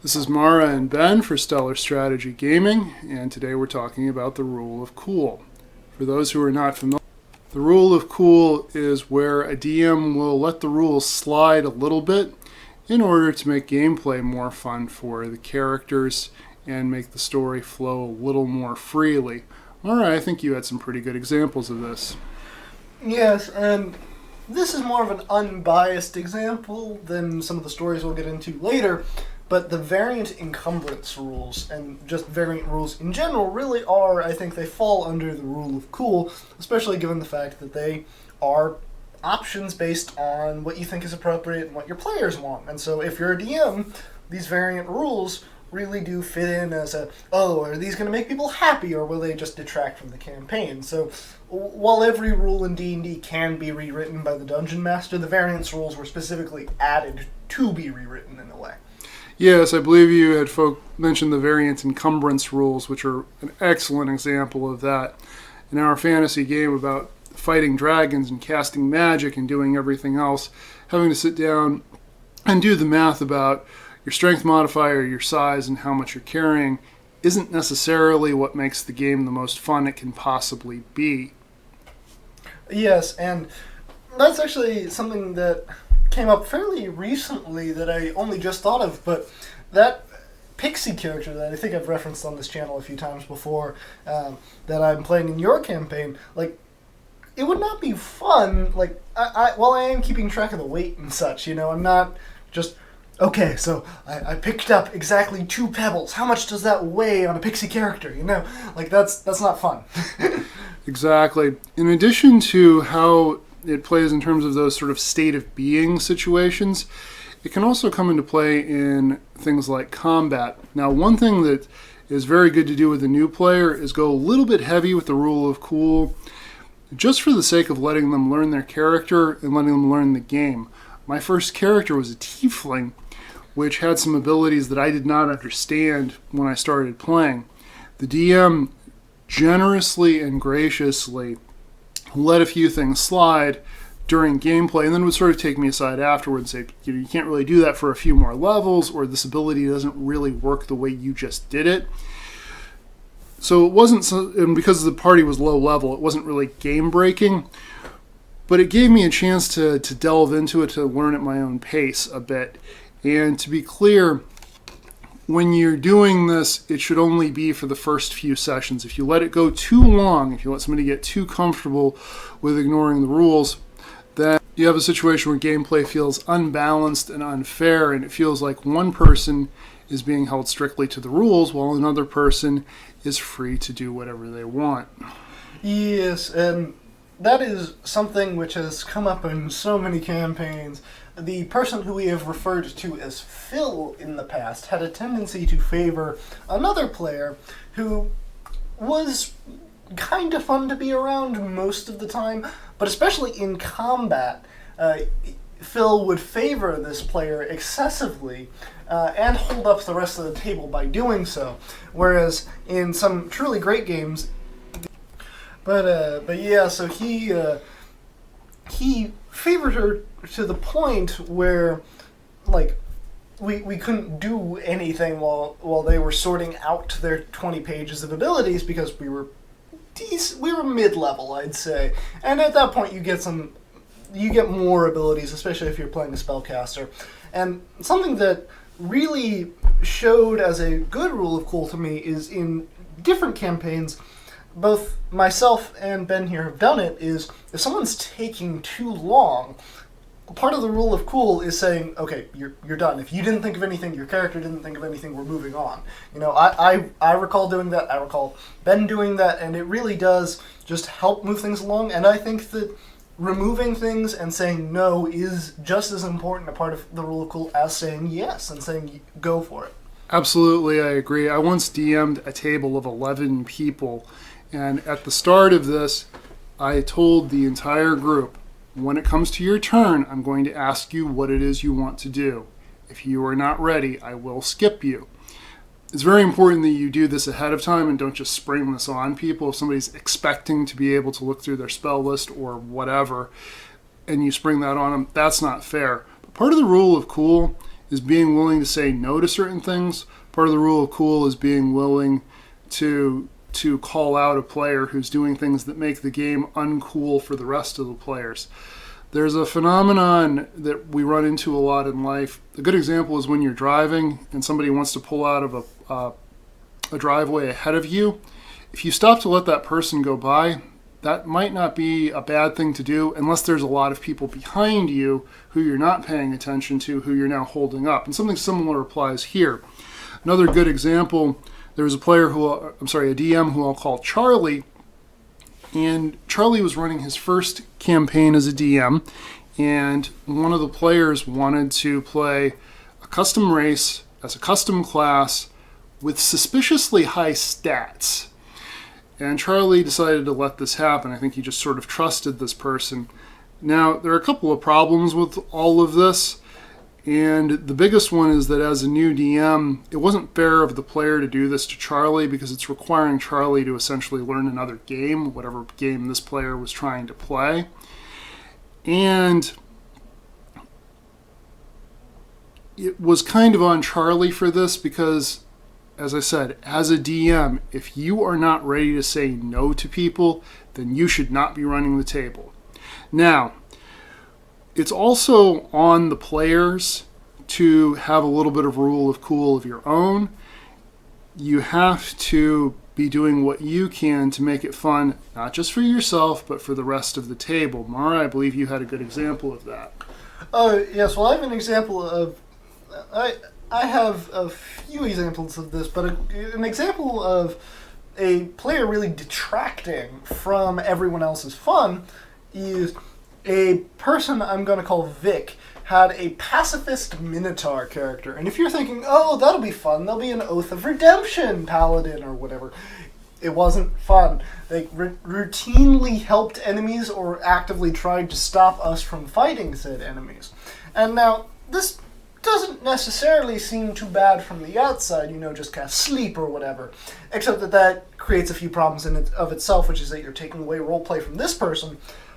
This is Mara and Ben for Stellar Strategy Gaming, and today we're talking about the rule of cool. For those who are not familiar, the rule of cool is where a DM will let the rules slide a little bit in order to make gameplay more fun for the characters and make the story flow a little more freely. Mara, I think you had some pretty good examples of this. Yes, and this is more of an unbiased example than some of the stories we'll get into later, but the variant encumbrance rules, and just variant rules in general, really are, I think they fall under the rule of cool, especially given the fact that they are options based on what you think is appropriate and what your players want. And so if you're a DM, these variant rules really do fit in as are these going to make people happy, or will they just detract from the campaign? So while every rule in D&D can be rewritten by the Dungeon Master, the variance rules were specifically added to be rewritten in a way. Yes, I believe you had mentioned the variant encumbrance rules, which are an excellent example of that. In our fantasy game about fighting dragons and casting magic and doing everything else, having to sit down and do the math about your strength modifier, your size, and how much you're carrying isn't necessarily what makes the game the most fun it can possibly be. Yes, and that's actually something that came up fairly recently that I only just thought of, but that pixie character that I think I've referenced on this channel a few times before, that I'm playing in your campaign, it would not be fun, while I am keeping track of the weight and such, I'm not just, okay, so I picked up exactly 2 pebbles, how much does that weigh on a pixie character, that's not fun. Exactly. In addition to how it plays in terms of those sort of state of being situations, it can also come into play in things like combat. Now, one thing that is very good to do with a new player is go a little bit heavy with the rule of cool, just for the sake of letting them learn their character and letting them learn the game. My first character was a tiefling, which had some abilities that I did not understand when I started playing. The DM generously and graciously let a few things slide during gameplay, and then would sort of take me aside afterward and say, you can't really do that for a few more levels, or this ability doesn't really work the way you just did it. So it wasn't, and because the party was low level, it wasn't really game breaking, but it gave me a chance to delve into it, to learn at my own pace a bit. And to be clear, when you're doing this, it should only be for the first few sessions. If you let it go too long, if you let somebody get too comfortable with ignoring the rules, then you have a situation where gameplay feels unbalanced and unfair, and it feels like one person is being held strictly to the rules while another person is free to do whatever they want. Yes, and that is something which has come up in so many campaigns. The person who we have referred to as Phil in the past had a tendency to favor another player who was kind of fun to be around most of the time, but especially in combat, Phil would favor this player excessively and hold up the rest of the table by doing so, whereas in some truly great games, so he favored her to the point where, we couldn't do anything while they were sorting out their 20 pages of abilities because we were mid-level, I'd say. And at that point, you get more abilities, especially if you're playing a spellcaster. And something that really showed as a good rule of cool to me is in different campaigns, both myself and Ben here have done it, is if someone's taking too long, part of the rule of cool is saying, okay, you're done. If you didn't think of anything, your character didn't think of anything, we're moving on. I recall doing that, I recall Ben doing that, and it really does just help move things along, and I think that removing things and saying no is just as important a part of the rule of cool as saying yes and saying go for it. Absolutely, I agree. I once DM'd a table of 11 people, and at the start of this, I told the entire group, when it comes to your turn, I'm going to ask you what it is you want to do. If you are not ready, I will skip you. It's very important that you do this ahead of time and don't just spring this on people. If somebody's expecting to be able to look through their spell list or whatever, and you spring that on them, that's not fair. But part of the rule of cool is being willing to say no to certain things. Part of the rule of cool is being willing to call out a player who's doing things that make the game uncool for the rest of the players. There's a phenomenon that we run into a lot in life. A good example is when you're driving and somebody wants to pull out of a driveway ahead of you. If you stop to let that person go by, that might not be a bad thing to do unless there's a lot of people behind you who you're not paying attention to, who you're now holding up. And something similar applies here. Another good example, there was a DM who I'll call Charlie, and Charlie was running his first campaign as a DM, and one of the players wanted to play a custom race as a custom class with suspiciously high stats. And Charlie decided to let this happen. I think he just sort of trusted this person. Now, there are a couple of problems with all of this, and the biggest one is that as a new DM, it wasn't fair of the player to do this to Charlie because it's requiring Charlie to essentially learn another game, whatever game this player was trying to play. And it was kind of on Charlie for this because, as I said, as a DM, if you are not ready to say no to people, then you should not be running the table. Now, it's also on the players to have a little bit of rule of cool of your own. You have to be doing what you can to make it fun, not just for yourself, but for the rest of the table. Mara, I believe you had a good example of that. Yes, well, I have an example of... I have a few examples of this, but an example of a player really detracting from everyone else's fun is a person I'm going to call Vic had a pacifist Minotaur character. And if you're thinking, oh, that'll be fun, there'll be an Oath of Redemption paladin or whatever, it wasn't fun. They routinely helped enemies or actively tried to stop us from fighting said enemies. And now, this doesn't necessarily seem too bad from the outside, just cast sleep or whatever. Except that creates a few problems in it of itself, which is that you're taking away roleplay from this person.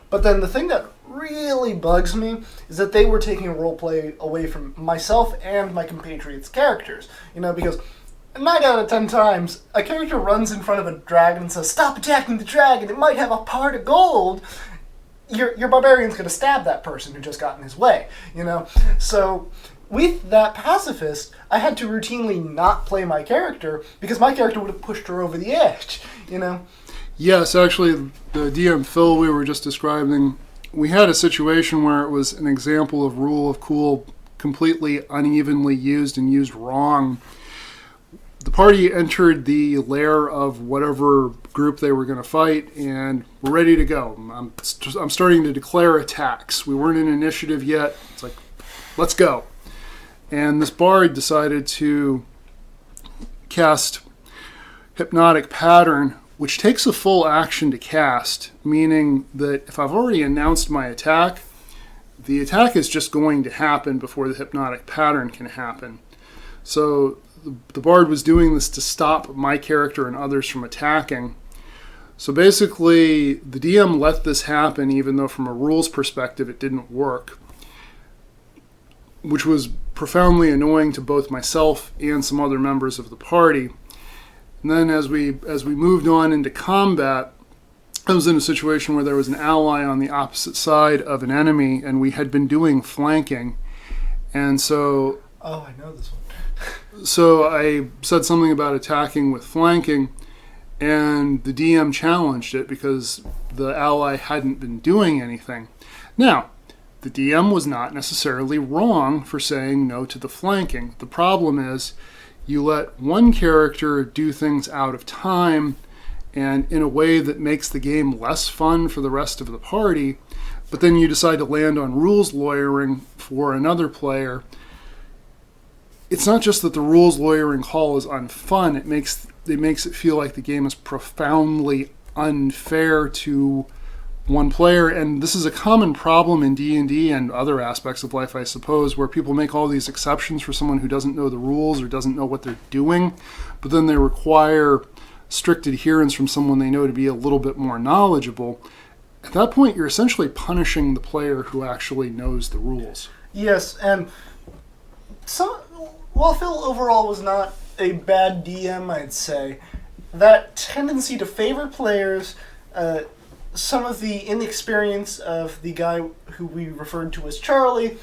But then the thing that really bugs me is that they were taking roleplay away from myself and my compatriots' characters. Because 9 out of 10 times, a character runs in front of a dragon and says, "Stop attacking the dragon, it might have a part of gold." Your barbarian's going to stab that person who just got in his way, So with that pacifist, I had to routinely not play my character because my character would have pushed her over the edge, Yes, actually, the DM Phil we were just describing, we had a situation where it was an example of rule of cool completely unevenly used and used wrong. The party entered the lair of whatever group they were going to fight, and we're ready to go. I'm starting to declare attacks. We weren't in initiative yet. It's like, let's go. And this bard decided to cast Hypnotic Pattern, which takes a full action to cast, meaning that if I've already announced my attack, the attack is just going to happen before the Hypnotic Pattern can happen. So the bard was doing this to stop my character and others from attacking. So basically, the DM let this happen even though from a rules perspective it didn't work, which was profoundly annoying to both myself and some other members of the party. And then as we moved on into combat, I was in a situation where there was an ally on the opposite side of an enemy, and we had been doing flanking. And so... Oh, I know this one. So I said something about attacking with flanking, and the DM challenged it because the ally hadn't been doing anything. Now, the DM was not necessarily wrong for saying no to the flanking. The problem is you let one character do things out of time and in a way that makes the game less fun for the rest of the party, but then you decide to land on rules lawyering for another player. It's not just that the rules lawyering call is unfun, it makes it feel like the game is profoundly unfair to one player, and this is a common problem in D&D and other aspects of life, I suppose, where people make all these exceptions for someone who doesn't know the rules or doesn't know what they're doing, but then they require strict adherence from someone they know to be a little bit more knowledgeable. At that point, you're essentially punishing the player who actually knows the rules. Yes, and So, while Phil overall was not a bad DM, I'd say, that tendency to favor players, some of the inexperience of the guy who we referred to as Charlie,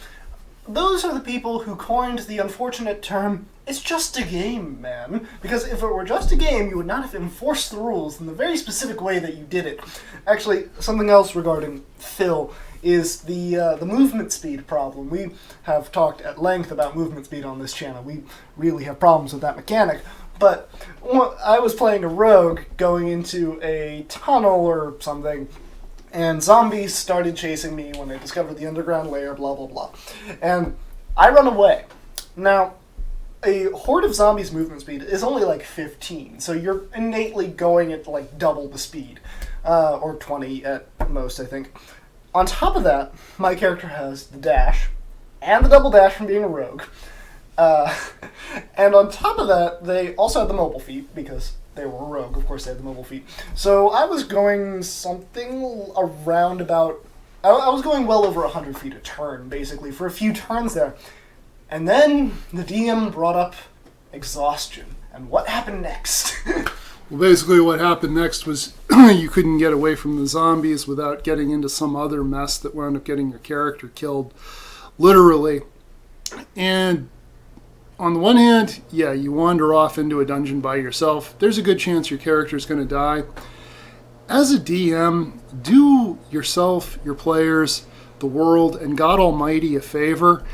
those are the people who coined the unfortunate term, "It's just a game, man." Because if it were just a game, you would not have enforced the rules in the very specific way that you did it. Actually, something else regarding Phil is the movement speed problem. We have talked at length about movement speed on this channel. We really have problems with that mechanic. But I was playing a rogue going into a tunnel or something, and zombies started chasing me when they discovered the underground layer, blah, blah, blah. And I run away. Now, a horde of zombies' movement speed is only like 15, so you're innately going at like double the speed, or 20 at most, I think. On top of that, my character has the dash, and the double dash from being a rogue. And on top of that, they also had the mobile feat, because they were a rogue, of course they had the mobile feat. So I was going something around about... I was going well over 100 feet a turn, basically, for a few turns there. And then the DM brought up exhaustion. And what happened next? Well, basically what happened next was you couldn't get away from the zombies without getting into some other mess that wound up getting your character killed, literally. And on the one hand, yeah, you wander off into a dungeon by yourself. There's a good chance your character's going to die. As a DM, do yourself, your players, the world, and God Almighty a favor,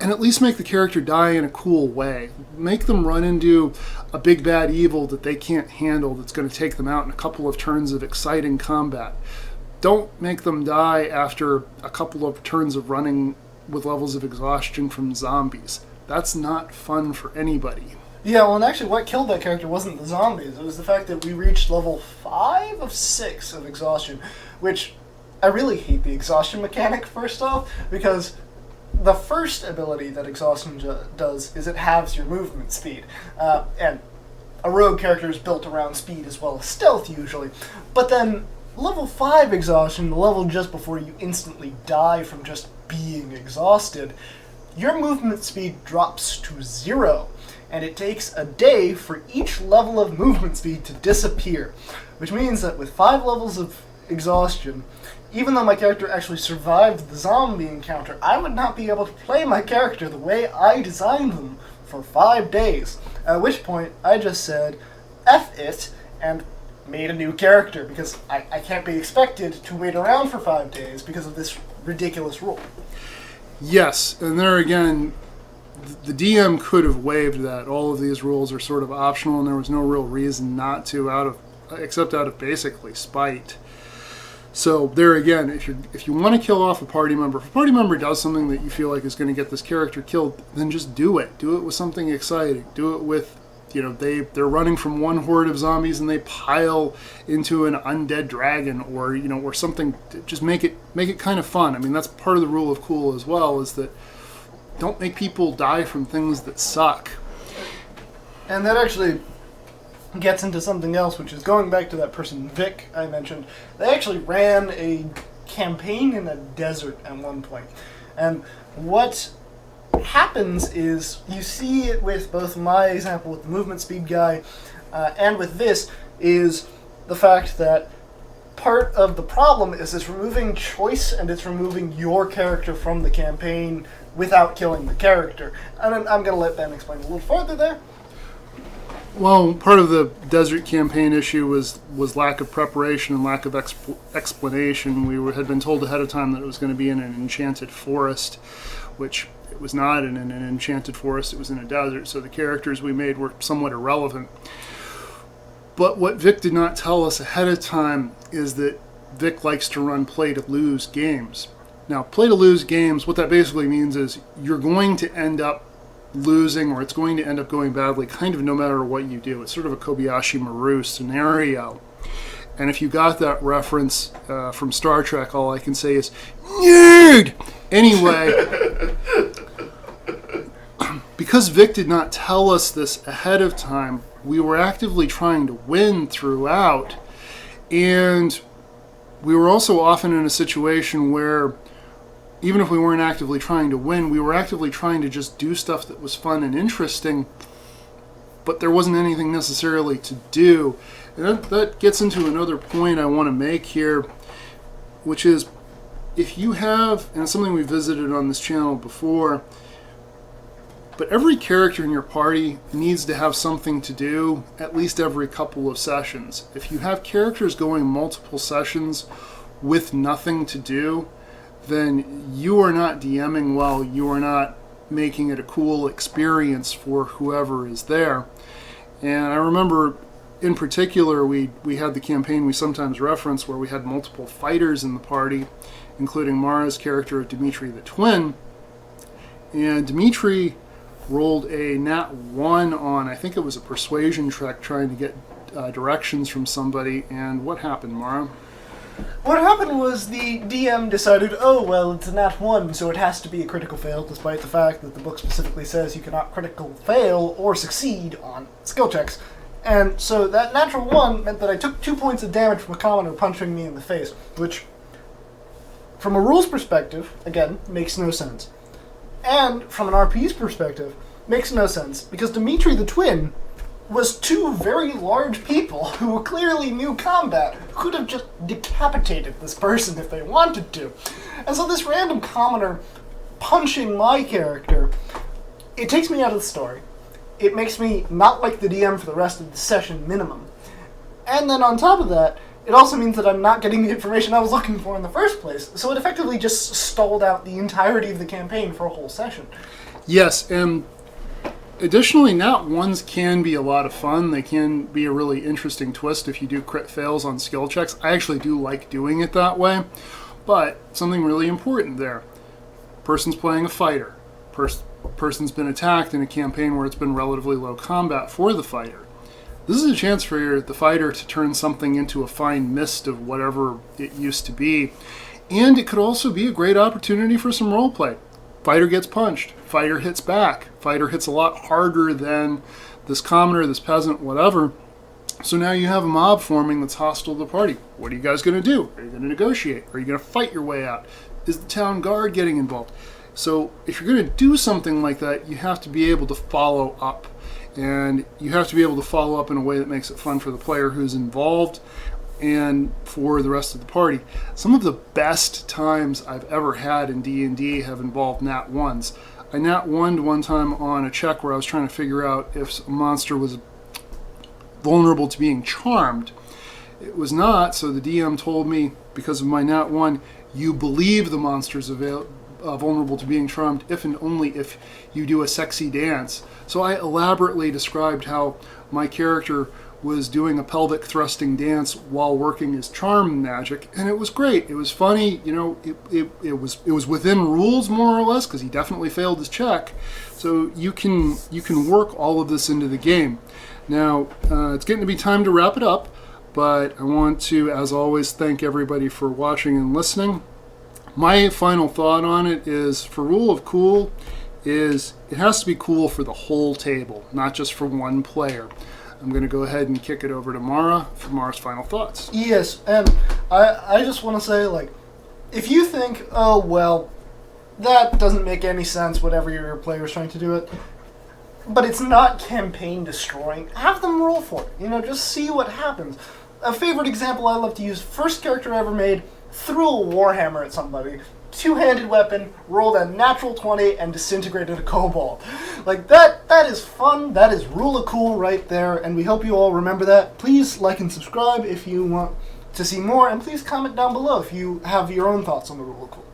and at least make the character die in a cool way. Make them run into a big bad evil that they can't handle that's going to take them out in a couple of turns of exciting combat. Don't make them die after a couple of turns of running with levels of exhaustion from zombies. That's not fun for anybody. Yeah, well, and actually what killed that character wasn't the zombies. It was the fact that we reached level 5 of 6 of exhaustion, which I really hate the exhaustion mechanic, first off, because the first ability that exhaustion does is it halves your movement speed. And a rogue character is built around speed as well as stealth, usually. But then level 5 exhaustion, the level just before you instantly die from just being exhausted, your movement speed drops to 0. And it takes a day for each level of movement speed to disappear. Which means that with 5 levels of exhaustion, even though my character actually survived the zombie encounter, I would not be able to play my character the way I designed them for 5 days. At which point, I just said, F it, and made a new character, because I can't be expected to wait around for 5 days because of this ridiculous rule. Yes, and there again, the DM could have waived that. All of these rules are sort of optional, and there was no real reason not to, except out of basically spite. So there again, if you want to kill off a party member, if a party member does something that you feel like is going to get this character killed, then just do it. Do it with something exciting. Do it with, they're running from one horde of zombies and they pile into an undead dragon, or or something. Just make it kind of fun. I mean, that's part of the rule of cool as well, is that don't make people die from things that suck. And that actually gets into something else, which is going back to that person Vic I mentioned. They actually ran a campaign in a desert at one point. And what happens is, you see it with both my example with the movement speed guy and with this, is the fact that part of the problem is it's removing choice and it's removing your character from the campaign without killing the character. And I'm going to let Ben explain a little further there. Well, part of the desert campaign issue was lack of preparation and lack of explanation. We had been told ahead of time that it was going to be in an enchanted forest, which it was not in an enchanted forest, it was in a desert, so the characters we made were somewhat irrelevant. But what Vic did not tell us ahead of time is that Vic likes to run play-to-lose games. Now, play-to-lose games, what that basically means is you're going to end up losing, or it's going to end up going badly kind of no matter what you do. It's sort of a Kobayashi Maru scenario. And if you got that reference from Star Trek, all I can say is, nerd! Anyway, because Vic did not tell us this ahead of time, we were actively trying to win throughout. And we were also often in a situation where even if we weren't actively trying to win, we were actively trying to just do stuff that was fun and interesting, but there wasn't anything necessarily to do. And that gets into another point I want to make here, which is if you have, and it's something we visited on this channel before, but every character in your party needs to have something to do at least every couple of sessions. If you have characters going multiple sessions with nothing to do, then you are not DMing well, you are not making it a cool experience for whoever is there. And I remember in particular we had the campaign we sometimes reference where we had multiple fighters in the party, including Mara's character, Dimitri the Twin. And Dimitri rolled a nat 1 on, I think it was a persuasion check, trying to get directions from somebody. And what happened, Mara? What happened was the DM decided, oh, well, it's a nat 1, so it has to be a critical fail, despite the fact that the book specifically says you cannot critical fail or succeed on skill checks. And so that natural 1 meant that I took 2 points of damage from a commoner punching me in the face, which, from a rules perspective, again, makes no sense. And from an RP's perspective, makes no sense, because Dimitri the Twin was 2 very large people who clearly knew combat, who could have just decapitated this person if they wanted to. And so this random commoner punching my character, it takes me out of the story. It makes me not like the DM for the rest of the session minimum. And then on top of that, it also means that I'm not getting the information I was looking for in the first place. So it effectively just stalled out the entirety of the campaign for a whole session. Yes, and additionally, nat 1s can be a lot of fun. They can be a really interesting twist if you do crit fails on skill checks. I actually do like doing it that way. But something really important there. Person's playing a fighter. Person's been attacked in a campaign where it's been relatively low combat for the fighter. This is a chance for the fighter to turn something into a fine mist of whatever it used to be. And it could also be a great opportunity for some roleplay. Fighter gets punched. Fighter hits back. Fighter hits a lot harder than this commoner, this peasant, whatever. So now you have a mob forming that's hostile to the party. What are you guys going to do? Are you going to negotiate? Are you going to fight your way out? Is the town guard getting involved? So if you're going to do something like that, you have to be able to follow up. And you have to be able to follow up in a way that makes it fun for the player who's involved and for the rest of the party. Some of the best times I've ever had in D&D have involved nat 1s. I nat 1'd one time on a check where I was trying to figure out if a monster was vulnerable to being charmed. It was not, so the DM told me, because of my nat 1, you believe the monster's vulnerable to being charmed if and only if you do a sexy dance. So I elaborately described how my character was doing a pelvic thrusting dance while working his charm magic, and it was great. It was funny, you know. It was within rules more or less because he definitely failed his check. So you can work all of this into the game. Now it's getting to be time to wrap it up, but I want to, as always, thank everybody for watching and listening. My final thought on it is, for Rule of Cool, is it has to be cool for the whole table, not just for one player. I'm going to go ahead and kick it over to Mara for Mara's final thoughts. Yes, and I just want to say, like, if you think, oh, well, that doesn't make any sense, whatever your player's trying to do it, but it's not campaign destroying, have them roll for it. You know, just see what happens. A favorite example I love to use, first character I ever made, threw a warhammer at somebody, two-handed weapon, rolled a natural 20, and disintegrated a kobold. Like, that is fun, that is Rule of Cool right there, and we hope you all remember that. Please like and subscribe if you want to see more, and please comment down below if you have your own thoughts on the Rule of Cool.